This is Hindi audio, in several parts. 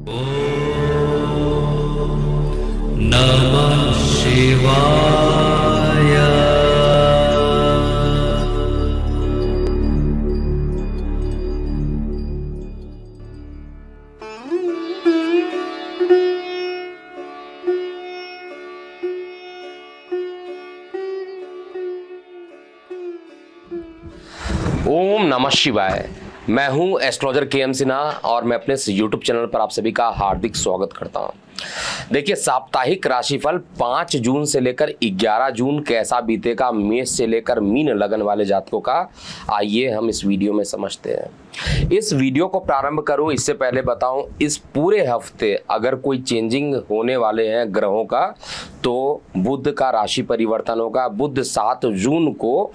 नमः शिवाय। ओम नमः शिवाय। मैं हूं एस्ट्रोलॉजर के.एम. सिन्हा और मैं अपने इस यूट्यूब चैनल पर आप सभी का हार्दिक स्वागत करता हूं। देखिए, साप्ताहिक राशिफल 5 जून से लेकर 11 जून कैसा बीतेगा मेष से लेकर मीन लगन वाले जातकों का, आइए हम इस वीडियो में समझते हैं। इस वीडियो को प्रारंभ करूं इससे पहले बताऊं, इस पूरे हफ्ते अगर कोई चेंजिंग होने वाले हैं ग्रहों का, तो बुध का राशि परिवर्तन होगा। बुध 7 जून को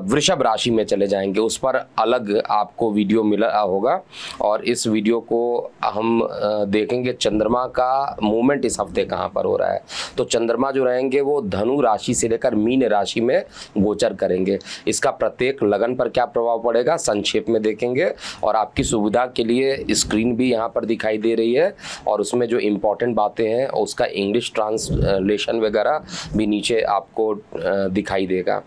वृषभ राशि में चले जाएंगे, उस पर अलग आपको वीडियो मिला होगा। और इस वीडियो को हम देखेंगे चंद्रमा का मूवमेंट इस हफ्ते कहाँ पर हो रहा है। तो चंद्रमा जो रहेंगे वो धनु राशि से लेकर मीन राशि में गोचर करेंगे। इसका प्रत्येक लगन पर क्या प्रभाव पड़ेगा संक्षेप में देखेंगे, और आपकी सुविधा के लिए स्क्रीन भी यहाँ पर दिखाई दे रही है और उसमें जो इम्पोर्टेंट बातें हैं उसका इंग्लिश ट्रांसलेशन वगैरह भी नीचे आपको दिखाई देगा।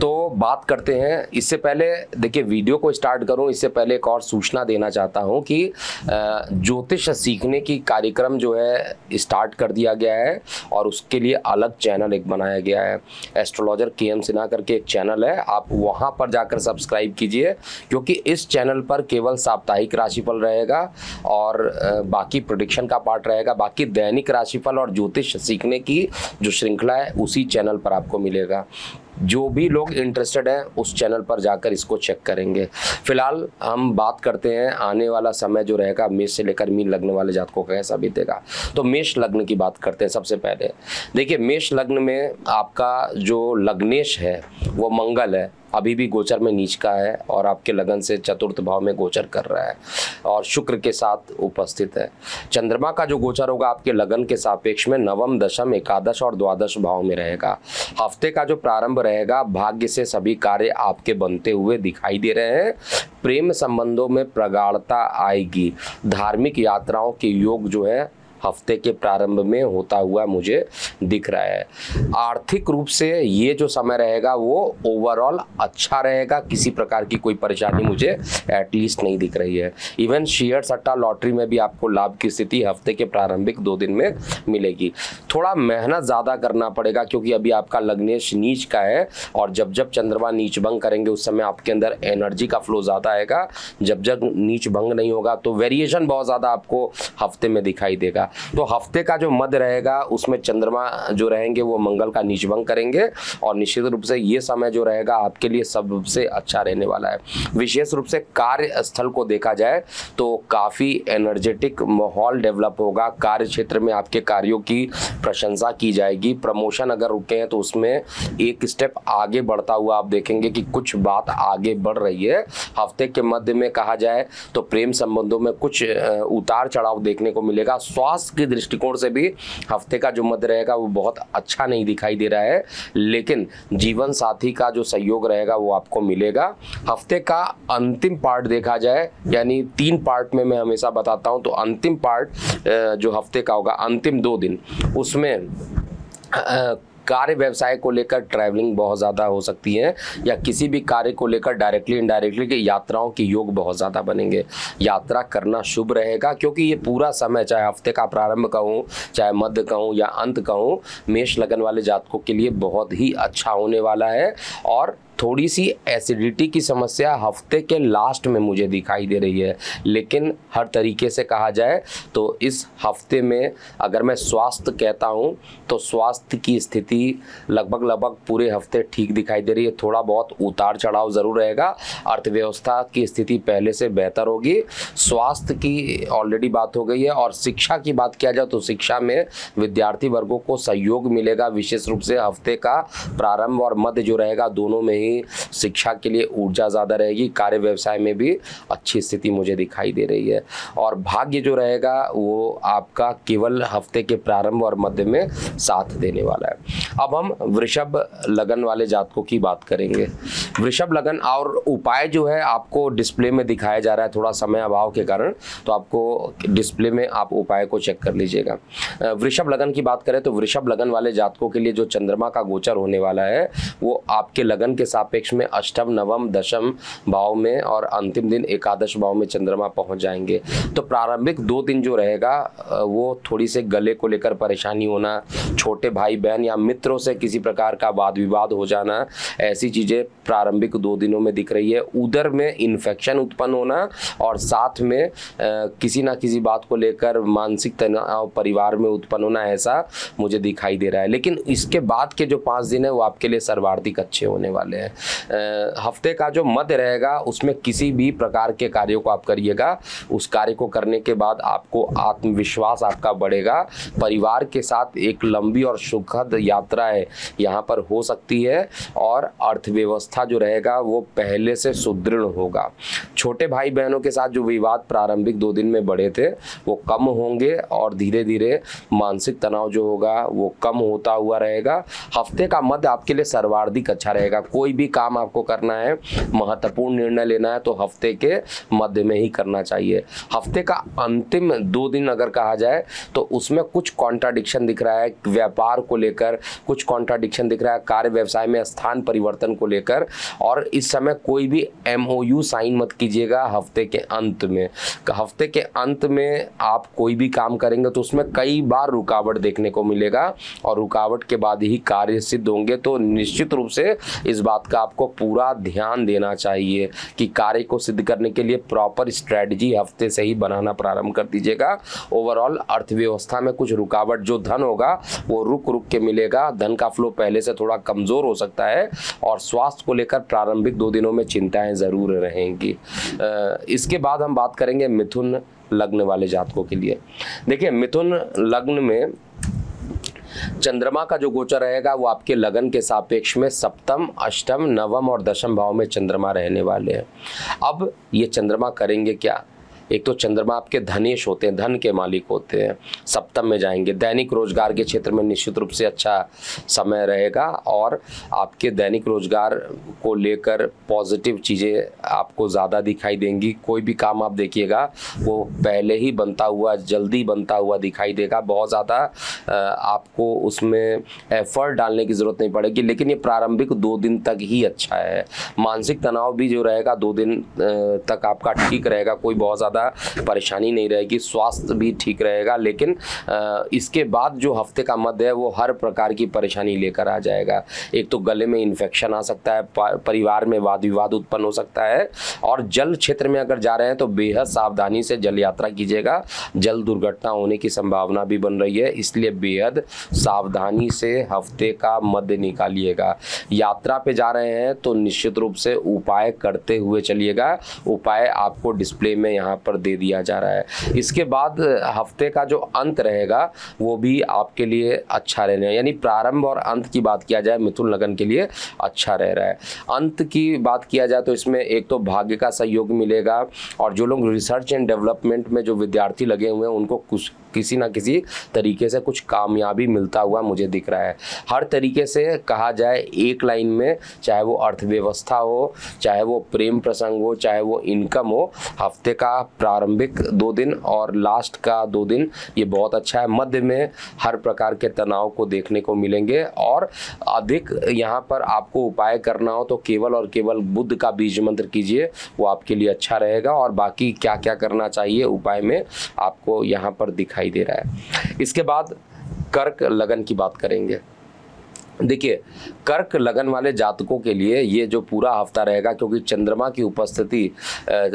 तो बात करते हैं। इससे पहले देखिए, वीडियो को स्टार्ट करूं इससे पहले एक और सूचना देना चाहता हूं कि ज्योतिष सीखने की कार्यक्रम जो है स्टार्ट कर दिया गया है और उसके लिए अलग चैनल एक बनाया गया है। Astrologer KM. सिन्हा करके एक चैनल है, आप वहां पर जाकर सब्सक्राइब कीजिए, क्योंकि इस चैनल पर केवल साप्ताहिक राशिफल रहेगा और बाकी प्रेडिक्शन का पार्ट रहेगा। बाकी दैनिक राशिफल और ज्योतिष सीखने की जो श्रृंखला है उसी चैनल पर आपको मिलेगा। जो भी लोग इंटरेस्टेड हैं उस चैनल पर जाकर इसको चेक करेंगे। फिलहाल हम बात करते हैं आने वाला समय जो रहेगा मेष से लेकर मीन लगने वाले जातकों का कैसा बीतेगा। तो मेष लग्न की बात करते हैं। सबसे पहले देखिए, मेष लग्न में आपका जो लग्नेश है वो मंगल है, अभी भी गोचर में नीच का है और आपके लगन से चतुर्थ भाव में गोचर कर रहा है और शुक्र के साथ उपस्थित है। चंद्रमा का जो गोचर होगा आपके लगन के सापेक्ष में नवम, दशम, एकादश और द्वादश भाव में रहेगा। हफ्ते का जो प्रारंभ रहेगा, भाग्य से सभी कार्य आपके बनते हुए दिखाई दे रहे हैं। प्रेम संबंधों में प्रगाढ़ता आएगी। धार्मिक यात्राओं के योग जो है हफ्ते के प्रारंभ में होता हुआ मुझे दिख रहा है। आर्थिक रूप से ये जो समय रहेगा वो ओवरऑल अच्छा रहेगा, किसी प्रकार की कोई परेशानी मुझे एटलीस्ट नहीं दिख रही है। इवन शेयर सट्टा लॉटरी में भी आपको लाभ की स्थिति हफ्ते के प्रारंभिक 2 दिन में मिलेगी। थोड़ा मेहनत ज़्यादा करना पड़ेगा क्योंकि अभी आपका लग्नेश नीच का है और जब जब चंद्रमा नीच भंग करेंगे उस समय आपके अंदर एनर्जी का फ्लो ज़्यादा आएगा। जब जब नीच भंग नहीं होगा तो वेरिएशन बहुत ज़्यादा आपको हफ्ते में दिखाई देगा। तो हफ्ते का जो मध्य रहेगा उसमें चंद्रमा जो रहेंगे वो मंगल का नीचभंग करेंगे और निश्चित रूप से ये समय जो रहेगा आपके लिए सबसे अच्छा रहने वाला है। विशेष रूप से कार्य स्थल को देखा जाए तो काफ़ी एनर्जेटिक माहौल डेवलप होगा। कार्य क्षेत्र में आपके कार्यों की प्रशंसा की जाएगी। प्रमोशन अगर रुके हैं तो उसमें एक स्टेप आगे बढ़ता हुआ आप देखेंगे कि कुछ बात आगे बढ़ रही है। हफ्ते के मध्य में कहा जाए तो प्रेम संबंधों में कुछ उतार चढ़ाव देखने को मिलेगा। स्वास्थ्य के दृष्टिकोण से भी हफ्ते का जो मध्य रहेगा वो बहुत अच्छा नहीं दिखाई दे रहा है, लेकिन जीवन साथी का जो सहयोग रहेगा वो आपको मिलेगा। हफ्ते का अंतिम पार्ट देखा जाए, यानी 3 पार्ट में मैं हमेशा बताता हूं, तो अंतिम पार्ट जो हफ्ते का होगा, अंतिम 2 दिन, उसमें कार्य व्यवसाय को लेकर ट्रैवलिंग बहुत ज़्यादा हो सकती है या किसी भी कार्य को लेकर डायरेक्टली इनडायरेक्टली की यात्राओं के योग बहुत ज़्यादा बनेंगे। यात्रा करना शुभ रहेगा क्योंकि ये पूरा समय, चाहे हफ्ते का प्रारंभ कहूँ, चाहे मध्य कहूँ या अंत कहूँ, मेष लगन वाले जातकों के लिए बहुत ही अच्छा होने वाला है। और थोड़ी सी एसिडिटी की समस्या हफ्ते के लास्ट में मुझे दिखाई दे रही है, लेकिन हर तरीके से कहा जाए तो इस हफ्ते में अगर मैं स्वास्थ्य कहता हूं तो स्वास्थ्य की स्थिति लगभग पूरे हफ्ते ठीक दिखाई दे रही है। थोड़ा बहुत उतार चढ़ाव ज़रूर रहेगा। अर्थव्यवस्था की स्थिति पहले से बेहतर होगी। स्वास्थ्य की ऑलरेडी बात हो गई है। और शिक्षा की बात किया जाए तो शिक्षा में विद्यार्थी वर्गों को सहयोग मिलेगा। विशेष रूप से हफ्ते का प्रारंभ और मध्य जो रहेगा दोनों में ही ही शिक्षा के लिए ऊर्जा ज़्यादा रहेगी, कार्य व्यवसाय में भी अच्छी स्थिति मुझे दिखाई दे रही है। और भाग्य जो रहेगा वो आपका केवल हफ्ते के प्रारंभ और मध्य में साथ देने वाला है। अब हम वृषभ लगन वाले जातकों की बात करेंगे। वृषभ लगन और उपाय जो है आपको डिस्प्ले में दिखाया जा रहा है, थोड़ा समय अभाव के कारण, तो आपको डिस्प्ले में आप उपाय को चेक कर लीजिएगा। वृषभ लगन की बात करें तो वृषभ लगन वाले जातकों के लिए जो चंद्रमा का गोचर होने वाला है वो आपके लगन के सापेक्ष में अष्टम, नवम, दशम भाव में और अंतिम दिन एकादश भाव में चंद्रमा पहुंच जाएंगे। तो प्रारंभिक 2 दिन जो रहेगा वो थोड़ी से गले को लेकर परेशानी होना, छोटे भाई बहन या मित्रों से किसी प्रकार का वाद विवाद हो जाना, ऐसी चीज़ें प्रारंभिक 2 दिनों में दिख रही है। उदर में इन्फेक्शन उत्पन्न होना और साथ में किसी ना किसी बात को लेकर मानसिक तनाव परिवार में उत्पन्न होना, ऐसा मुझे दिखाई दे रहा है। लेकिन इसके बाद के जो 5 दिन है वो आपके लिए सर्वाधिक अच्छे होने वाले हैं। हफ्ते का जो मध्य रहेगा उसमें किसी भी प्रकार के कार्यों को आप करिएगा, उस कार्य को करने के बाद आपको आत्मविश्वास आपका बढ़ेगा। परिवार के साथ एक लंबी और सुखद यात्रा है यहाँ पर हो सकती है और अर्थव्यवस्था जो रहेगा वो पहले से सुदृढ़ होगा। छोटे भाई बहनों के साथ जो विवाद प्रारंभिक 2 दिन में बढ़े थे वो कम होंगे और धीरे धीरे मानसिक तनाव जो होगा वो कम होता हुआ रहेगा। हफ्ते का मध्य आपके लिए सर्वाधिक अच्छा रहेगा। कोई भी काम आपको करना है, महत्वपूर्ण निर्णय लेना है तो हफ्ते के मध्य में ही करना चाहिए। हफ्ते का अंतिम 2 दिन अगर कहा जाए तो उसमें कुछ कॉन्ट्राडिक्शन दिख रहा है, व्यापार को लेकर कुछ कॉन्ट्राडिक्शन दिख रहा है, कार्य व्यवसाय में स्थान परिवर्तन को लेकर। और इस समय कोई भी MOU साइन मत कीजिएगा हफ्ते के अंत में। हफ्ते के अंत में आप कोई भी काम करेंगे तो उसमें कई बार रुकावट देखने को मिलेगा और रुकावट के बाद ही कार्य सिद्ध होंगे। तो निश्चित रूप से इस बात का आपको पूरा ध्यान देना चाहिए कि कार्य को सिद्ध करने के लिए प्रॉपर स्ट्रेटजी हफ्ते से ही बनाना प्रारंभ कर दीजिएगा। ओवरऑल अर्थव्यवस्था में कुछ रुकावट, जो धन होगा वो रुक रुक के मिलेगा, धन का फ्लो पहले से थोड़ा कमजोर हो सकता है और स्वास्थ्य को लेकर प्रारंभिक 2 दिनों में चिंताएं जरूर रहेंगी। इसके बाद हम बात करेंगे मिथुन लग्न वाले जातकों के लिए। देखिए, मिथुन लग्न में चंद्रमा का जो गोचर रहेगा वो आपके लगन के सापेक्ष में सप्तम, अष्टम, नवम और दशम भाव में चंद्रमा रहने वाले हैं। अब ये चंद्रमा करेंगे क्या? एक तो चंद्रमा आपके धनेश होते हैं, धन के मालिक होते हैं, सप्तम में जाएंगे। दैनिक रोजगार के क्षेत्र में निश्चित रूप से अच्छा समय रहेगा और आपके दैनिक रोजगार को लेकर पॉजिटिव चीज़ें आपको ज़्यादा दिखाई देंगी। कोई भी काम आप देखिएगा वो पहले ही बनता हुआ, जल्दी बनता हुआ दिखाई देगा। बहुत ज़्यादा आपको उसमें एफर्ट डालने की ज़रूरत नहीं पड़ेगी। लेकिन ये प्रारंभिक 2 दिन तक ही अच्छा है। मानसिक तनाव भी जो रहेगा 2 दिन तक आपका ठीक रहेगा, कोई बहुत ज़्यादा परेशानी नहीं रहेगी, स्वास्थ्य भी ठीक रहेगा। लेकिन इसके बाद जो हफ्ते का मध्य है वो हर प्रकार की परेशानी लेकर आ जाएगा। एक तो गले में इन्फेक्शन आ सकता है, परिवार में वाद विवाद उत्पन्न हो सकता है और जल क्षेत्र में अगर जा रहे हैं तो बेहद सावधानी से जल यात्रा कीजिएगा। जल दुर्घटना होने की संभावना भी बन रही है, इसलिए बेहद सावधानी से हफ्ते का मध्य निकालिएगा। यात्रा पे जा रहे हैं तो निश्चित रूप से उपाय करते हुए चलिएगा। उपाय आपको डिस्प्ले में यहाँ पर दे दिया जा रहा है। इसके बाद हफ्ते का जो अंत रहेगा वो भी आपके लिए अच्छा रहने है, यानी प्रारंभ और अंत की बात किया जाए मिथुन लगन के लिए अच्छा रह रहा है। अंत की बात किया जाए तो इसमें एक तो भाग्य का सहयोग मिलेगा और जो लोग रिसर्च एंड डेवलपमेंट में जो विद्यार्थी लगे हुए हैं उनको किसी ना किसी तरीके से कुछ कामयाबी मिलता हुआ मुझे दिख रहा है। हर तरीके से कहा जाए एक लाइन में, चाहे वो अर्थव्यवस्था हो, चाहे वो प्रेम प्रसंग हो, चाहे वो इनकम हो, हफ्ते का प्रारंभिक 2 दिन और लास्ट का 2 दिन ये बहुत अच्छा है। मध्य में हर प्रकार के तनाव को देखने को मिलेंगे और अधिक यहाँ पर आपको उपाय करना हो तो केवल और केवल बुध का बीज मंत्र कीजिए, वो आपके लिए अच्छा रहेगा। और बाकी क्या क्या करना चाहिए उपाय में आपको यहाँ पर दिखाई दे रहा है। इसके बाद कर्क लगन की बात करेंगे। देखिए, कर्क लगन वाले जातकों के लिए ये जो पूरा हफ्ता रहेगा, क्योंकि चंद्रमा की उपस्थिति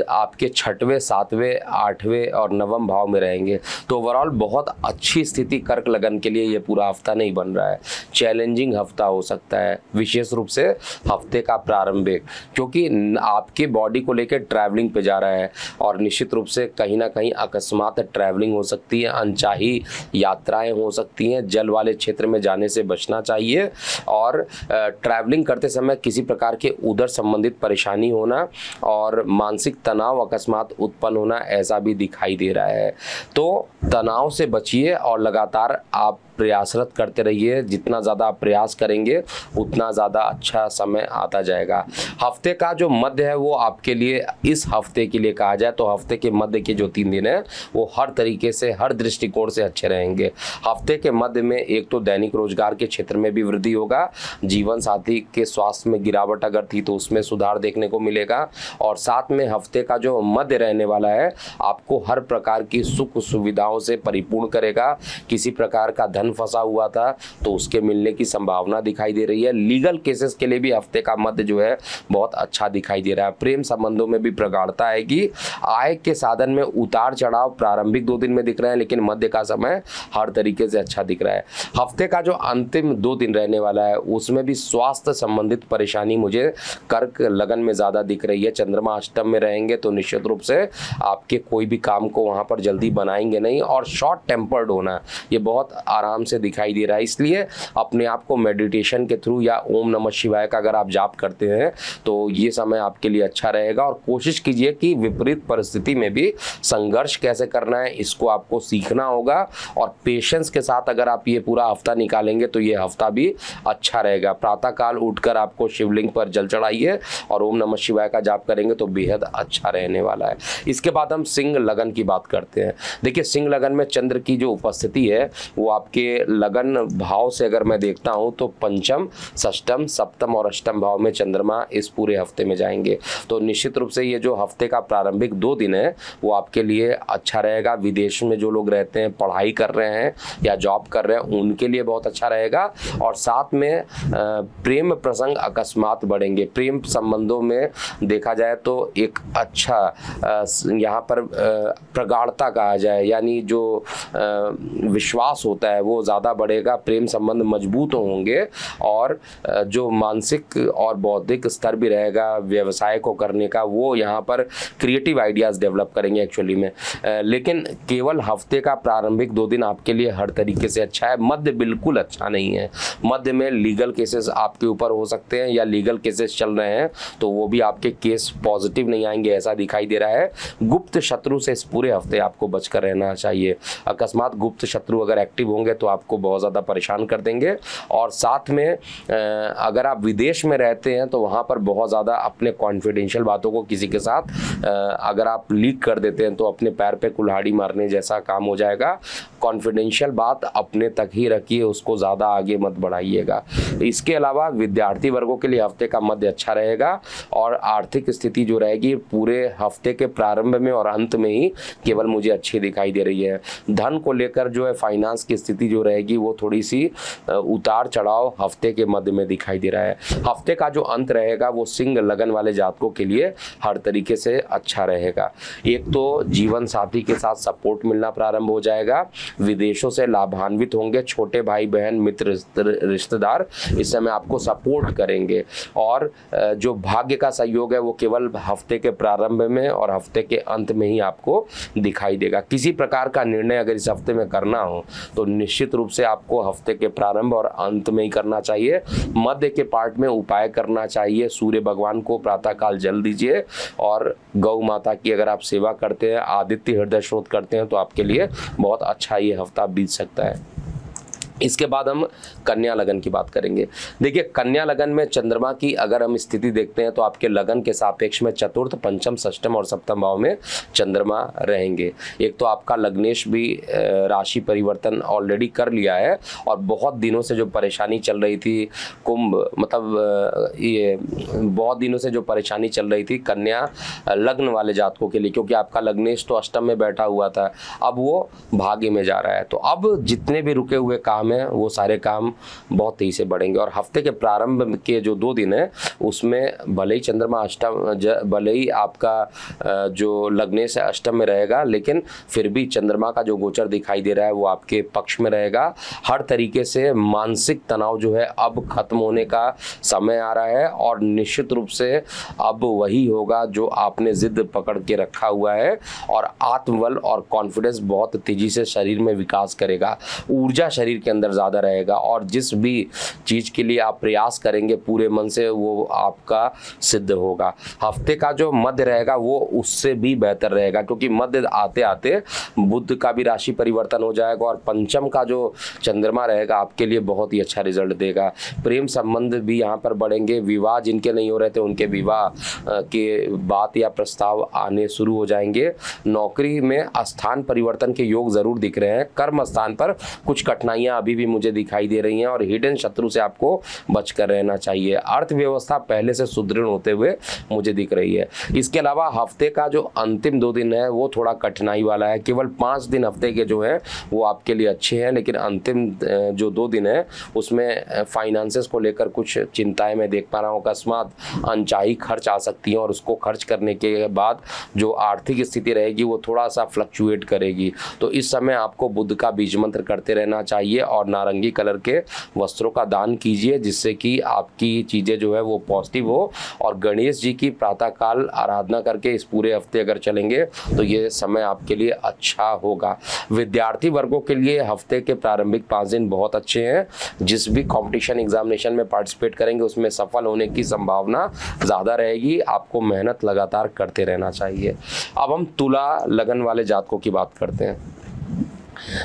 आपके 6वें, 7वें, 8वें और 9वें भाव में रहेंगे, तो ओवरऑल बहुत अच्छी स्थिति कर्क लगन के लिए ये पूरा हफ्ता नहीं बन रहा है। चैलेंजिंग हफ्ता हो सकता है, विशेष रूप से हफ्ते का प्रारंभिक, क्योंकि आपकी बॉडी को लेकर ट्रैवलिंग पे जा रहा है और निश्चित रूप से कहीं ना कहीं अकस्मात ट्रैवलिंग हो सकती है, अनचाही यात्राएं हो सकती हैं। जल वाले क्षेत्र में जाने से बचना चाहिए और ट्रैवलिंग करते समय किसी प्रकार के उदर संबंधित परेशानी होना और मानसिक तनाव अकस्मात उत्पन्न होना ऐसा भी दिखाई दे रहा है। तो तनाव से बचिए और लगातार आप प्रयासरत करते रहिए। जितना ज़्यादा आप प्रयास करेंगे उतना ज़्यादा अच्छा समय आता जाएगा। हफ्ते का जो मध्य है वो आपके लिए, इस हफ्ते के लिए कहा जाए तो हफ्ते के मध्य के जो 3 दिन हैं वो हर तरीके से, हर दृष्टिकोण से अच्छे रहेंगे। हफ्ते के मध्य में एक तो दैनिक रोजगार के क्षेत्र में भी वृद्धि होगा, जीवन साथी के स्वास्थ्य में गिरावट अगर थी तो उसमें सुधार देखने को मिलेगा, और साथ में हफ्ते का जो मध्य रहने वाला है आपको हर प्रकार की सुख सुविधाओं से परिपूर्ण करेगा। किसी प्रकार का धन फंसा हुआ था तो उसके मिलने की संभावना दिखाई दे रही है। लीगल केसेस के लिए भी हफ्ते का मध्य जो है बहुत अच्छा दिखाई दे रहा है। प्रेम संबंधों में भी प्रगाढ़ता आएगी। आय के साधन में उतार चढ़ाव प्रारंभिक 2 दिन में दिख रहे हैं, लेकिन मध्य का समय हर तरीके से अच्छा दिख रहा है। हफ्ते का जो अंतिम 2 दिन रहने वाला है उसमें भी स्वास्थ्य संबंधित परेशानी मुझे कर्क लगन में ज्यादा दिख रही है। चंद्रमा अष्टम में रहेंगे तो निश्चित रूप से आपके कोई भी काम को वहां पर जल्दी बनाएंगे नहीं, और शॉर्ट टेम्पर्ड होना ये बहुत आराम से दिखाई दे रहा है। इसलिए अपने आप को मेडिटेशन के थ्रू या ओम नमः शिवाय का अगर आप जाप करते हैं तो ये समय आपके लिए अच्छा रहेगा। और कोशिश कीजिए कि विपरीत परिस्थिति में भी संघर्ष कैसे करना है इसको आपको सीखना होगा, और पेशेंस के साथ अगर आप ये पूरा हफ्ता निकालेंगे तो ये हफ्ता भी अच्छा रहेगा। प्रातःकाल उठकर आपको शिवलिंग पर जल चढ़ाइए और ओम नमः शिवाय का जाप करेंगे तो बेहद अच्छा रहने वाला है। इसके बाद हम सिंह लगन की बात करते हैं। देखिए, सिंह लगन में चंद्र की जो उपस्थिति है वो आपके लगन भाव से अगर मैं देखता हूं तो पंचम, षष्टम, सप्तम और अष्टम भाव में चंद्रमा इस पूरे हफ्ते में जाएंगे। तो निश्चित रूप से ये जो हफ्ते का प्रारंभिक 2 दिन है वो आपके लिए अच्छा रहेगा। विदेश में जो लोग रहते हैं, पढ़ाई कर रहे हैं या जॉब कर रहे हैं, उनके लिए बहुत अच्छा रहेगा। और साथ में प्रेम प्रसंग अकस्मात बढ़ेंगे। प्रेम संबंधों में देखा जाए तो एक अच्छा यहाँ पर प्रगाढ़ता कहा जाए, यानी जो विश्वास होता है वो ज़्यादा बढ़ेगा। प्रेम संबंध मजबूत होंगे और जो मानसिक और बौद्धिक स्तर भी रहेगा व्यवसाय को करने का, वो यहाँ पर क्रिएटिव आइडियाज़ डेवलप करेंगे एक्चुअली में। लेकिन केवल हफ्ते का प्रारंभिक 2 दिन आपके लिए हर तरीके से अच्छा है। मध्य बिल्कुल अच्छा नहीं है। मध्य में लीगल केसेस आपके ऊपर हो सकते हैं या लीगल केसेस चल रहे हैं तो वो भी आपके केस पॉजिटिव नहीं आएंगे ऐसा दिखाई दे रहा है। गुप्त शत्रु से इस पूरे हफ्ते आपको बचकर रहना चाहिए। अकस्मात गुप्त शत्रु अगर एक्टिव होंगे तो आपको बहुत ज़्यादा परेशान कर देंगे। और साथ में अगर आप विदेश में रहते हैं तो वहाँ पर बहुत ज़्यादा अपने कॉन्फिडेंशियल बातों को किसी के साथ अगर आप लीक कर देते हैं तो अपने पैर पे कुल्हाड़ी मारने जैसा काम हो जाएगा। कॉन्फिडेंशियल बात अपने तक ही रखिए, उसको ज़्यादा आगे मत बढ़ाइएगा। इसके अलावा विद्यार्थी वर्गों के लिए हफ्ते का मध्य अच्छा रहेगा और आर्थिक स्थिति जो रहेगी पूरे हफ्ते के प्रारंभ में और अंत में ही केवल मुझे अच्छी दिखाई दे रही है। धन को लेकर जो है फाइनेंस की स्थिति जो रहेगी वो थोड़ी सी उतार चढ़ाव हफ्ते के मध्य में दिखाई दे रहा है। हफ्ते का जो अंत रहेगा वो सिंह लगन वाले जातकों के लिए हर तरीके से अच्छा रहेगा। एक तो जीवन साथी के साथ सपोर्ट मिलना प्रारंभ हो जाएगा, विदेशों से लाभान्वित होंगे, छोटे भाई बहन मित्र रिश्तेदार इस समय आपको सपोर्ट करेंगे। और जो भाग्य का सहयोग है वो केवल हफ्ते के प्रारंभ में और हफ्ते के अंत में ही आपको दिखाई देगा। किसी प्रकार का निर्णय अगर इस हफ्ते में करना हो तो निश्चित रूप से आपको हफ्ते के प्रारंभ और अंत में ही करना चाहिए। मध्य के पार्ट में उपाय करना चाहिए। सूर्य भगवान को प्रातःकाल जल दीजिए और गौ माता की अगर आप सेवा करते हैं, आदित्य हृदय स्रोत करते हैं तो आपके लिए बहुत अच्छा ये हफ्ता बीत सकता है। इसके बाद हम कन्या लगन की बात करेंगे। देखिए, कन्या लगन में चंद्रमा की अगर हम स्थिति देखते हैं तो आपके लगन के सापेक्ष में चतुर्थ, पंचम, षष्टम और सप्तम भाव में चंद्रमा रहेंगे। एक तो आपका लग्नेश भी राशि परिवर्तन ऑलरेडी कर लिया है और बहुत दिनों से जो परेशानी चल रही थी कुंभ, मतलब ये बहुत दिनों से जो परेशानी चल रही थी कन्या लग्न वाले जातकों के लिए, क्योंकि आपका लग्नेश तो अष्टम में बैठा हुआ था, अब वो भाग्य में जा रहा है। तो अब जितने भी रुके हुए काम है वो सारे काम बहुत तेजी से बढ़ेंगे। और हफ्ते के प्रारंभ के जो 2 दिन है उसमें भले ही चंद्रमा अष्टम, भले ही आपका जो लग्नेश है अष्टम में रहेगा, लेकिन फिर भी चंद्रमा का जो गोचर दिखाई दे रहा है वो आपके पक्ष में रहेगा। हर तरीके से मानसिक तनाव जो है अब खत्म होने का समय आ रहा है और निश्चित रूप से अब वही होगा जो आपने जिद पकड़ के रखा हुआ है। और आत्मबल और कॉन्फिडेंस बहुत तेजी से शरीर में विकास करेगा। ऊर्जा शरीर के अंदर ज़्यादा रहेगा और जिस भी चीज़ के लिए आप प्रयास करेंगे पूरे मन से वो आपका सिद्ध होगा। हफ्ते का जो मध्य रहेगा वो उससे भी बेहतर रहेगा, क्योंकि मध्य आते आते बुध का भी राशि परिवर्तन हो जाएगा और पंचम का जो चंद्रमा रहेगा आपके लिए बहुत ही अच्छा रिजल्ट देगा। प्रेम संबंध भी यहाँ पर बढ़ेंगे, विवाह जिनके नहीं हो रहे थे उनके विवाह के बात या प्रस्ताव आने शुरू हो जाएंगे। नौकरी में स्थान परिवर्तन के योग जरूर दिख रहे हैं। कर्म स्थान पर कुछ कठिनाइयां अभी भी मुझे दिखाई दे रही हैं और हिडन शत्रु से आपको बचकर रहना चाहिए। अर्थव्यवस्था पहले से सुदृढ़ होते हुए मुझे दिख रही है। इसके अलावा हफ्ते का जो अंतिम 2 दिन है वो थोड़ा कठिनाई वाला है। केवल 5 दिन हफ्ते के जो है वो आपके लिए अच्छे हैं, लेकिन अंतिम जो 2 दिन है उसमें फाइनेंसेस को लेकर कुछ चिंताएं मैं देख पा रहा हूँ। अकस्मात अनचाही खर्च आ सकती हैं और उसको खर्च करने के बाद जो आर्थिक स्थिति रहेगी वो थोड़ा सा फ्लक्चुएट करेगी। तो इस समय आपको बुध का बीज मंत्र करते रहना चाहिए और नारंगी कलर के वस्त्रों का दान कीजिए, जिससे कि आपकी चीज़ें जो है वो पॉजिटिव हो। और गणेश जी की प्रातःकाल आराधना करके इस पूरे हफ्ते अगर चलेंगे तो ये समय आपके लिए अच्छा होगा। विद्यार्थी वर्गों के लिए हफ्ते के प्रारंभिक 5 दिन बहुत अच्छे हैं। जिस भी कंपटीशन एग्जामिनेशन में पार्टिसिपेट करेंगे उसमें सफल होने की संभावना ज़्यादा रहेगी। आपको मेहनत लगातार करते रहना चाहिए। अब हम तुला लगन वाले जातकों की बात करते हैं।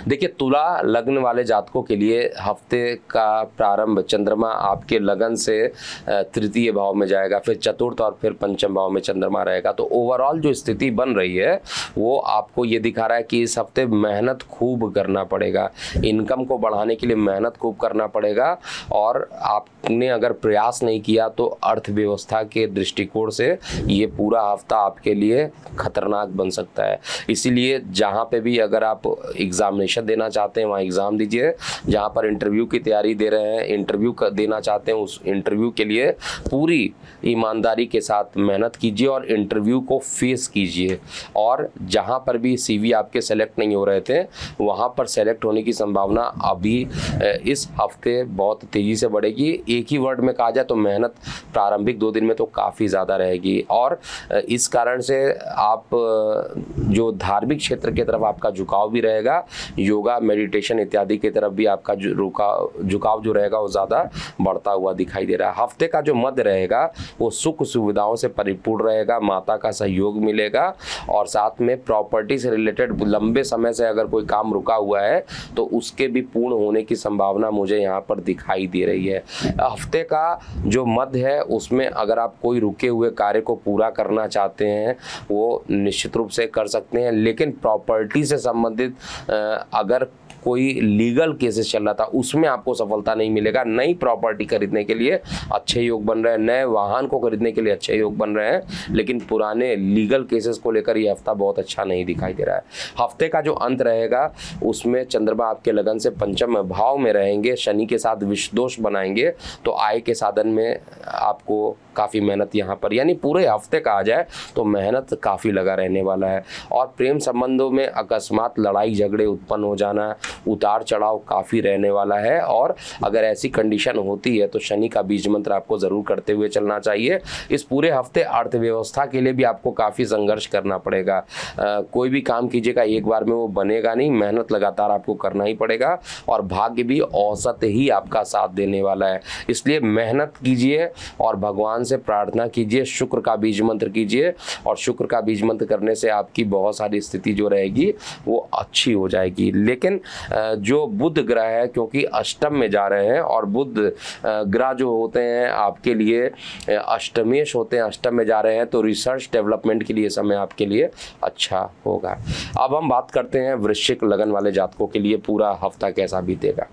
देखिए, तुला लग्न वाले जातकों के लिए हफ्ते का प्रारंभ चंद्रमा आपके लगन से तृतीय भाव में जाएगा, फिर चतुर्थ और फिर पंचम भाव में चंद्रमा रहेगा। तो ओवरऑल जो स्थिति बन रही है वो आपको ये दिखा रहा है कि इस हफ्ते मेहनत खूब करना पड़ेगा। इनकम को बढ़ाने के लिए मेहनत खूब करना पड़ेगा और आपने अगर प्रयास नहीं किया तो अर्थव्यवस्था के दृष्टिकोण से ये पूरा हफ्ता आपके लिए खतरनाक बन सकता है। इसीलिए जहाँ पे भी अगर आप एग्जामिनेशन देना चाहते हैं वहाँ एग्ज़ाम दीजिए। जहाँ पर इंटरव्यू की तैयारी दे रहे हैं, इंटरव्यू देना चाहते हैं, उस इंटरव्यू के लिए पूरी ईमानदारी के साथ मेहनत कीजिए और इंटरव्यू को फेस कीजिए। और जहाँ पर भी CV आपके सेलेक्ट नहीं हो रहे थे वहाँ पर सेलेक्ट होने की संभावना अभी इस हफ्ते बहुत तेज़ी से बढ़ेगी। एक ही वर्ड में कहा जाए तो मेहनत प्रारंभिक 2 दिन में तो काफ़ी ज़्यादा रहेगी और इस कारण से आप जो धार्मिक क्षेत्र की तरफ आपका झुकाव भी रहेगा, योगा मेडिटेशन इत्यादि की तरफ भी आपका झुकाव जो रहेगा वो ज़्यादा बढ़ता हुआ दिखाई दे रहा है। हफ्ते का जो मध्य रहेगा वो सुख सुविधाओं से परिपूर्ण रहेगा, माता का सहयोग मिलेगा और साथ में प्रॉपर्टी से रिलेटेड लंबे समय से अगर कोई काम रुका हुआ है तो उसके भी पूर्ण होने की संभावना मुझे यहाँ पर दिखाई दे रही है। हफ्ते का जो मध्य है उसमें अगर आप कोई रुके हुए कार्य को पूरा करना चाहते हैं वो निश्चित रूप से कर सकते हैं, लेकिन प्रॉपर्टी से संबंधित अगर कोई लीगल केसेस चल रहा था उसमें आपको सफलता नहीं मिलेगा। नई प्रॉपर्टी खरीदने के लिए अच्छे योग बन रहे हैं, नए वाहन को खरीदने के लिए अच्छे योग बन रहे हैं, लेकिन पुराने लीगल केसेस को लेकर ये हफ्ता बहुत अच्छा नहीं दिखाई दे रहा है। हफ्ते का जो अंत रहेगा उसमें चंद्रमा आपके लगन से पंचम भाव में रहेंगे, शनि के साथ विषदोष बनाएंगे, तो आय के साधन में आपको काफ़ी मेहनत यहाँ पर, यानी पूरे हफ्ते का आ जाए तो मेहनत काफ़ी लगा रहने वाला है। और प्रेम संबंधों में अकस्मात लड़ाई झगड़े उत्पन्न हो जाना, उतार चढ़ाव काफ़ी रहने वाला है और अगर ऐसी कंडीशन होती है तो शनि का बीज मंत्र आपको ज़रूर करते हुए चलना चाहिए। इस पूरे हफ्ते अर्थव्यवस्था के लिए भी आपको काफ़ी संघर्ष करना पड़ेगा। कोई भी काम कीजिएगा एक बार में वो बनेगा नहीं, मेहनत लगातार आपको करना ही पड़ेगा और भाग्य भी औसत ही आपका साथ देने वाला है। इसलिए मेहनत कीजिए और भगवान से प्रार्थना कीजिए, शुक्र का बीज मंत्र कीजिए और शुक्र का बीज मंत्र करने से आपकी बहुत सारी स्थिति जो रहेगी वो अच्छी हो जाएगी। लेकिन जो बुध ग्रह है क्योंकि अष्टम में जा रहे हैं और बुध ग्रह जो होते हैं आपके लिए अष्टमेश होते हैं, अष्टम में जा रहे हैं, तो रिसर्च डेवलपमेंट के लिए समय आपके लिए अच्छा होगा। अब हम बात करते हैं वृश्चिक लगन वाले जातकों के लिए पूरा हफ्ता कैसा बीतेगा।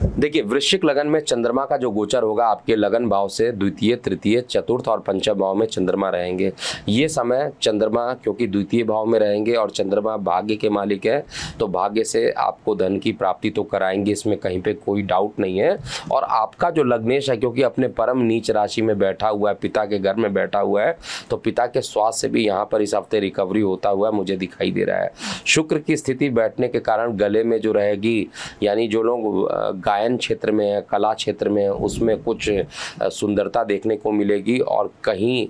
देखिए, वृश्चिक लगन में चंद्रमा का जो गोचर होगा आपके लगन भाव से द्वितीय, तृतीय, चतुर्थ और पंचम भाव में चंद्रमा रहेंगे। ये समय चंद्रमा क्योंकि द्वितीय भाव में रहेंगे और चंद्रमा भाग्य के मालिक है तो भाग्य से आपको धन की प्राप्ति तो कराएंगे, इसमें कहीं पे कोई डाउट नहीं है। और आपका जो लग्नेश है क्योंकि अपने परम नीच राशि में बैठा हुआ है, पिता के घर में बैठा हुआ है, तो पिता के स्वास्थ्य से भी यहाँ पर इस हफ्ते रिकवरी होता हुआ मुझे दिखाई दे रहा है। शुक्र की स्थिति बैठने के कारण गले में जो रहेगी, यानी जो लोग गायन क्षेत्र में है, कला क्षेत्र में है, उसमें कुछ सुंदरता देखने को मिलेगी। और कहीं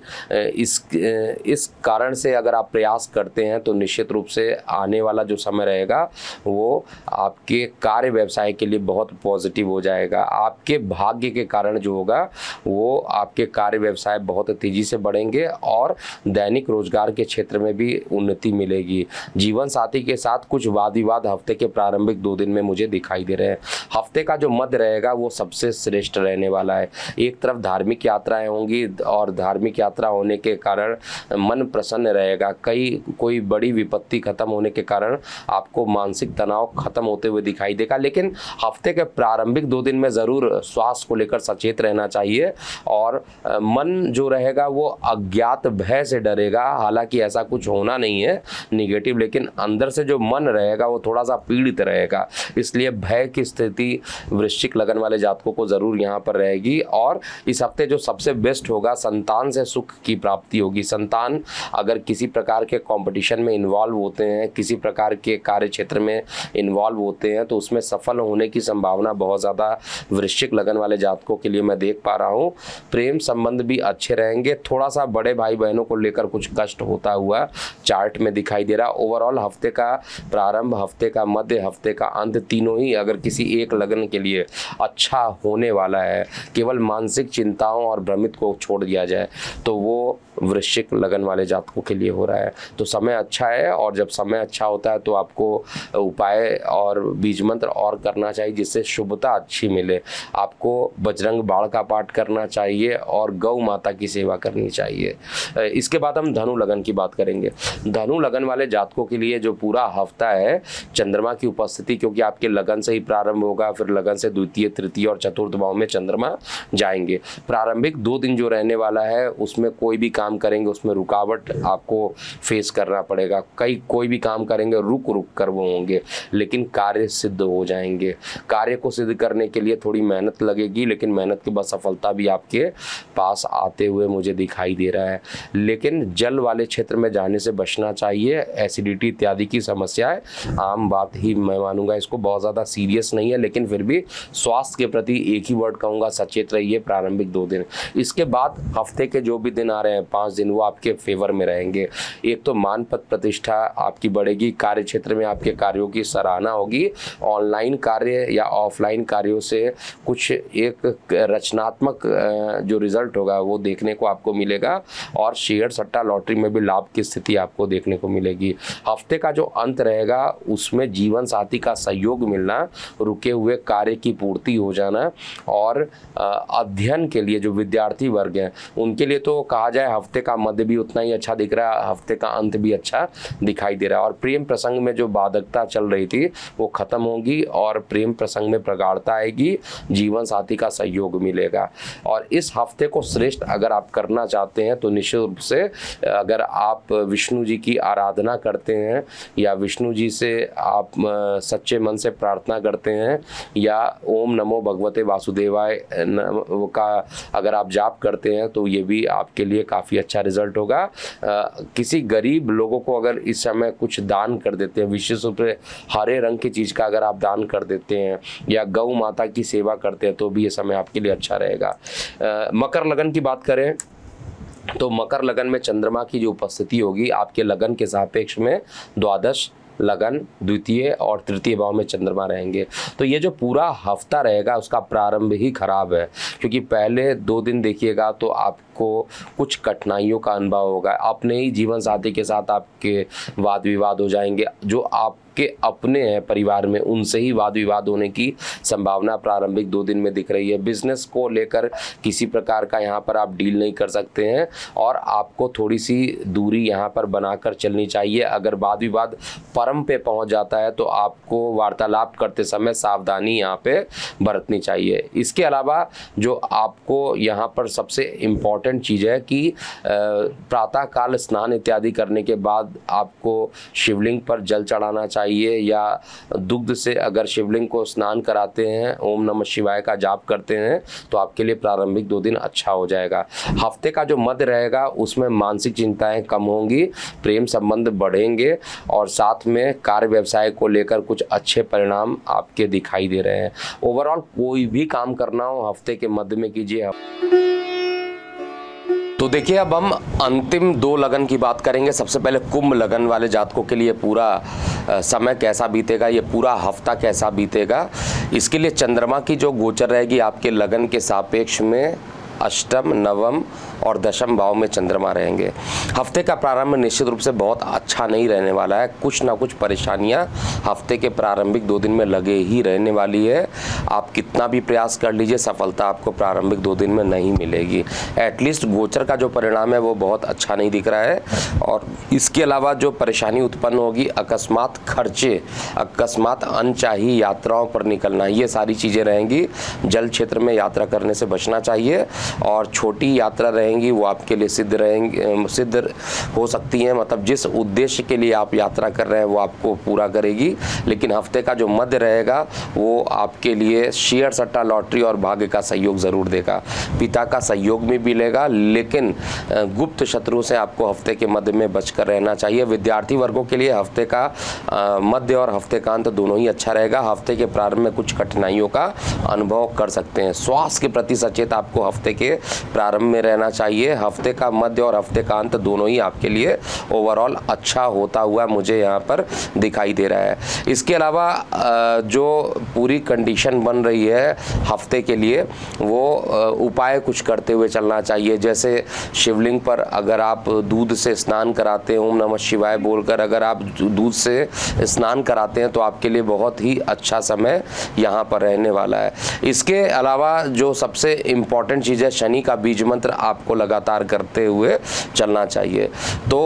इस कारण से अगर आप प्रयास करते हैं तो निश्चित रूप से आने वाला जो समय रहेगा वो आपके कार्य व्यवसाय के लिए बहुत पॉजिटिव हो जाएगा। आपके भाग्य के कारण जो होगा वो आपके कार्य व्यवसाय बहुत तेजी से बढ़ेंगे और दैनिक रोजगार के क्षेत्र में भी उन्नति मिलेगी। जीवन साथी के साथ कुछ वाद विवाद हफ्ते के प्रारंभिक 2 दिन में मुझे दिखाई दे रहे हैं। हफ्ते का जो मध्य रहेगा वो सबसे श्रेष्ठ रहने वाला है। एक तरफ धार्मिक यात्राएं होंगी और धार्मिक यात्रा होने के कारण मन प्रसन्न रहेगा। कोई बड़ी विपत्ति खत्म होने के कारण आपको मानसिक तनाव खत्म होते हुए दिखाई देगा। लेकिन हफ्ते के प्रारंभिक 2 दिन में ज़रूर स्वास्थ्य को लेकर सचेत रहना चाहिए और मन जो रहेगा वो अज्ञात भय से डरेगा। हालांकि ऐसा कुछ होना नहीं है निगेटिव, लेकिन अंदर से जो मन रहेगा वो थोड़ा सा पीड़ित रहेगा। इसलिए भय की स्थिति वृश्चिक लगन वाले जातकों को ज़रूर यहाँ पर रहेगी। और इस हफ्ते जो सबसे बेस्ट होगा, संतान से सुख की प्राप्ति होगी। संतान अगर किसी प्रकार के कंपटीशन में इन्वॉल्व होते हैं, किसी प्रकार के कार्य क्षेत्र में इन्वॉल्व होते हैं, तो उसमें सफल होने की संभावना बहुत ज़्यादा वृश्चिक लगन वाले जातकों के लिए मैं देख पा रहा हूँ। प्रेम संबंध भी अच्छे रहेंगे। थोड़ा सा बड़े भाई बहनों को लेकर कुछ कष्ट होता हुआ चार्ट में दिखाई दे रहा। ओवरऑल हफ्ते का प्रारंभ, हफ्ते का मध्य, हफ्ते का अंत, तीनों ही अगर किसी एक लगन के लिए अच्छा होने वाला है, केवल मानसिक चिंताओं और भ्रमित को छोड़ दिया जाए तो वो वृश्चिक लगन वाले जातकों के लिए हो रहा है। तो समय अच्छा है और जब समय अच्छा होता है तो आपको उपाय और बीज मंत्र और करना चाहिए जिससे शुभता अच्छी मिले। आपको बजरंग बाण का पाठ करना चाहिए और गौ माता की सेवा करनी चाहिए। इसके बाद हम धनु लगन की बात करेंगे। धनु लगन वाले जातकों के लिए जो पूरा हफ्ता है, चंद्रमा की उपस्थिति, क्योंकि आपके लगन से ही प्रारंभ होगा, फिर लगन से द्वितीय, तृतीय और चतुर्थ भाव में चंद्रमा जाएंगे। प्रारंभिक 2 दिन जो रहने वाला है उसमें कोई भी काम करेंगे उसमें रुकावट आपको फेस करना पड़ेगा। कोई भी काम करेंगे रुक कर वो होंगे, लेकिन कार्य सिद्ध हो जाएंगे। कार्य को सिद्ध करने के लिए थोड़ी मेहनत लगेगी, लेकिन मेहनत के बाद सफलता भी आपके पास आते हुए मुझे दिखाई दे रहा है। लेकिन जल वाले क्षेत्र में जाने से बचना चाहिए। एसिडिटी इत्यादि की समस्याएं आम बात ही मैं मानूंगा, इसको बहुत ज़्यादा सीरियस नहीं है, लेकिन फिर भी स्वास्थ्य के प्रति एक ही वर्ड कहूँगा, सचेत रहिए प्रारंभिक 2 दिन। इसके बाद हफ्ते के जो भी दिन आ रहे हैं 5 दिन, वो आपके फेवर में रहेंगे। एक तो मान पद प्रतिष्ठा आपकी बढ़ेगी, कार्य क्षेत्र में आपके कार्यों की सराहना होगी। ऑनलाइन कार्य या ऑफलाइन कार्यों से कुछ एक रचनात्मक जो रिजल्ट होगा वो देखने को आपको मिलेगा और शेयर सट्टा लॉटरी में भी लाभ की स्थिति आपको देखने को मिलेगी। हफ्ते का जो अंत रहेगा उसमें जीवन साथी का सहयोग मिलना, रुके हुए कार्य की पूर्ति हो जाना और अध्ययन के लिए जो विद्यार्थी वर्ग हैं उनके लिए तो कहा जाए हफ्ते का मध्य भी उतना ही अच्छा दिख रहा है, हफ्ते का अंत भी अच्छा दिखाई दे रहा है। और प्रेम प्रसंग में जो बाधकता चल रही थी वो खत्म होगी और प्रेम प्रसंग में प्रगाढ़ता आएगी, जीवन साथी का सहयोग मिलेगा। और इस हफ्ते को श्रेष्ठ अगर आप करना चाहते हैं तो निश्चित रूप से अगर आप विष्णु जी की आराधना करते हैं या विष्णु जी से आप सच्चे मन से प्रार्थना करते हैं या ओम नमो भगवते वासुदेवाय का अगर आप जाप करते हैं तो ये भी आपके लिए काफ़ी अच्छा रिजल्ट होगा। किसी गरीब लोगों को अगर इस समय कुछ दान कर देते हैं, विशेष रूप से हरे रंग की चीज़ का अगर आप दान कर देते हैं या गौ माता की सेवा करते हैं तो भी ये समय आपके लिए अच्छा रहेगा। मकर लगन की बात करें तो मकर लगन में चंद्रमा की जो उपस्थिति होगी आपके लगन के सापेक्ष में द्वादश लगन, द्वितीय और तृतीय भाव में चंद्रमा रहेंगे। तो ये जो पूरा हफ्ता रहेगा उसका प्रारंभ ही खराब है, क्योंकि पहले 2 दिन देखिएगा तो आपको कुछ कठिनाइयों का अनुभव होगा। अपने ही जीवन साथी के साथ आपके वाद विवाद हो जाएंगे, जो आपके अपने हैं परिवार में उनसे ही वाद विवाद होने की संभावना प्रारंभिक 2 दिन में दिख रही है। बिजनेस को लेकर किसी प्रकार का यहाँ पर आप डील नहीं कर सकते हैं और आपको थोड़ी सी दूरी यहाँ पर बनाकर चलनी चाहिए। अगर वाद विवाद परम पे पहुँच जाता है तो आपको वार्तालाप करते समय सावधानी यहाँ पे बरतनी चाहिए। इसके अलावा जो आपको यहाँ पर सबसे इम्पॉर्टेंट चीज़ है कि प्रातःकाल स्नान इत्यादि करने के बाद आपको शिवलिंग पर जल चढ़ाना चाहिए चाहिए, या दुग्ध से अगर शिवलिंग को स्नान कराते हैं, ओम नमः शिवाय का जाप करते हैं, तो आपके लिए प्रारंभिक 2 दिन अच्छा हो जाएगा। हफ्ते का जो मध्य रहेगा उसमें मानसिक चिंताएं कम होंगी, प्रेम संबंध बढ़ेंगे और साथ में कार्य व्यवसाय को लेकर कुछ अच्छे परिणाम आपके दिखाई दे रहे हैं। ओवरऑल कोई भी काम करना हो हफ्ते के मध्य में कीजिए। तो देखिए, अब हम अंतिम 2 लगन की बात करेंगे। सबसे पहले कुंभ लगन वाले जातकों के लिए पूरा समय कैसा बीतेगा, ये पूरा हफ्ता कैसा बीतेगा। इसके लिए चंद्रमा की जो गोचर रहेगी आपके लगन के सापेक्ष में अष्टम, नवम और दशम भाव में चंद्रमा रहेंगे। हफ्ते का प्रारंभ निश्चित रूप से बहुत अच्छा नहीं रहने वाला है। कुछ ना कुछ परेशानियां हफ्ते के प्रारंभिक 2 दिन में लगे ही रहने वाली है। आप कितना भी प्रयास कर लीजिए, सफलता आपको प्रारंभिक 2 दिन में नहीं मिलेगी। एटलीस्ट गोचर का जो परिणाम है वो बहुत अच्छा नहीं दिख रहा है। और इसके अलावा जो परेशानी उत्पन्न होगी, अकस्मात खर्चे, अकस्मात अनचाही यात्राओं पर निकलना, ये सारी चीज़ें रहेंगी। जल क्षेत्र में यात्रा करने से बचना चाहिए और छोटी यात्रा रहेंगी वो आपके लिए सिद्ध हो सकती हैं। मतलब जिस उद्देश्य के लिए आप यात्रा कर रहे हैं वो आपको पूरा करेगी। लेकिन हफ्ते का जो मध्य रहेगा वो आपके लिए शेयर, सट्टा, लॉटरी और भाग्य का सहयोग ज़रूर देगा। पिता का सहयोग भी मिलेगा, लेकिन गुप्त शत्रु से आपको हफ्ते के मध्य में बचकर रहना चाहिए। विद्यार्थी वर्गों के लिए हफ्ते का मध्य और हफ्ते का अंत दोनों ही अच्छा रहेगा। हफ्ते के प्रारंभ में कुछ कठिनाइयों का अनुभव कर सकते हैं। स्वास्थ्य के प्रति सचेत आपको हफ्ते के प्रारंभ में रहना चाहिए। हफ्ते का मध्य और हफ्ते का अंत दोनों ही आपके लिए ओवरऑल अच्छा होता हुआ मुझे यहाँ पर दिखाई दे रहा है। इसके अलावा जो पूरी कंडीशन बन रही है हफ्ते के लिए, वो उपाय कुछ करते हुए चलना चाहिए। जैसे शिवलिंग पर अगर आप दूध से स्नान कराते हैं, ओम नमः शिवाय बोलकर अगर आप दूध से स्नान कराते हैं तो आपके लिए बहुत ही अच्छा समय यहाँ पर रहने वाला है। इसके अलावा जो सबसे इम्पॉर्टेंट चीज़ है, शनि का बीज मंत्र आपको लगातार करते हुए चलना चाहिए। तो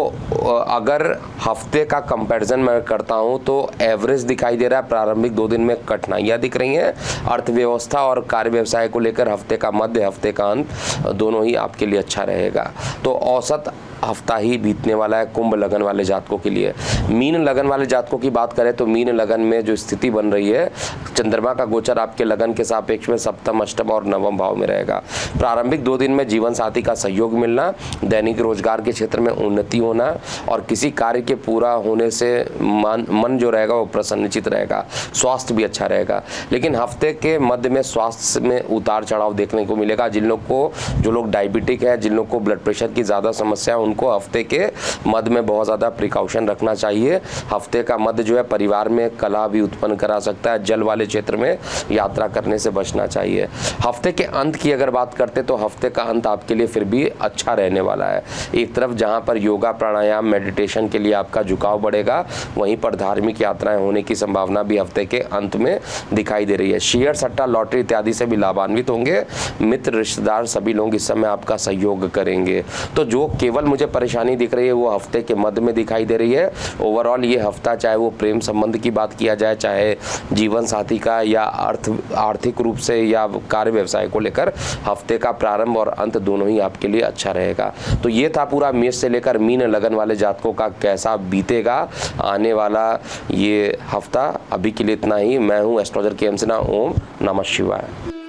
अगर हफ्ते का कंपैरिजन मैं करता हूं तो एवरेज दिखाई दे रहा है। प्रारंभिक 2 दिन में कठिनाइयां दिख रही हैं। अर्थव्यवस्था और कार्य व्यवसाय को लेकर हफ्ते का मध्य, हफ्ते का अंत दोनों ही आपके लिए अच्छा रहेगा। तो औसत हफ्ता ही बीतने वाला है कुंभ लगन वाले जातकों के लिए। मीन लगन वाले जातकों की बात करें तो मीन लगन में जो स्थिति बन रही है, चंद्रमा का गोचर आपके लगन के सापेक्ष में सप्तम, अष्टम और नवम भाव में रहेगा। प्रारंभिक 2 दिन में जीवन साथी का सहयोग मिलना, दैनिक रोजगार के क्षेत्र में उन्नति होना और किसी कार्य के पूरा होने से मन जो रहेगा वो प्रसन्नचित रहेगा। स्वास्थ्य भी अच्छा रहेगा। लेकिन हफ्ते के मध्य में स्वास्थ्य में उतार चढ़ाव देखने को मिलेगा। जो लोग डायबिटिक है, जिन लोग को ब्लड प्रेशर की ज़्यादा समस्या है, उनको हफ्ते के मध्य में बहुत ज़्यादा प्रिकॉशन रखना चाहिए। हफ्ते का मध्य जो है परिवार में कलह भी उत्पन्न करा सकता है। जल वाले क्षेत्र में यात्रा करने से बचना चाहिए। हफ्ते के अंत की अगर बात करते तो हफ्ते का अंत आपके लिए फिर भी अच्छा रहने वाला है। एक तरफ जहां पर योगा, प्राणायाम, मेडिटेशन के लिए आपका झुकाव बढ़ेगा, वहीं पर धार्मिक यात्राएं होने की संभावना भी हफ्ते के अंत में दिखाई दे रही है। शेयर, सट्टा, लॉटरी इत्यादि से भी लाभान्वित होंगे। मित्र, रिश्तेदार सभी लोग इस समय आपका सहयोग करेंगे। तो जो केवल मुझे परेशानी दिख रही है वो हफ्ते के मध्य में दिखाई दे रही है। ओवरऑल ये हफ्ता, चाहे वो प्रेम संबंध की बात किया जाए, चाहे जीवन साथी का, या आर्थिक रूप से या कार्य व्यवसाय को लेकर, हफ्ते का प्रारंभ और अंत दोनों ही आपके लिए अच्छा रहेगा। तो ये था पूरा मेष से लेकर मीन लगन वाले जातकों का कैसा बीतेगा आने वाला ये हफ्ता। अभी के लिए इतना ही। मैं हूँ एस्ट्रोलॉजर के सिन्हा। ओम नमः शिवाय।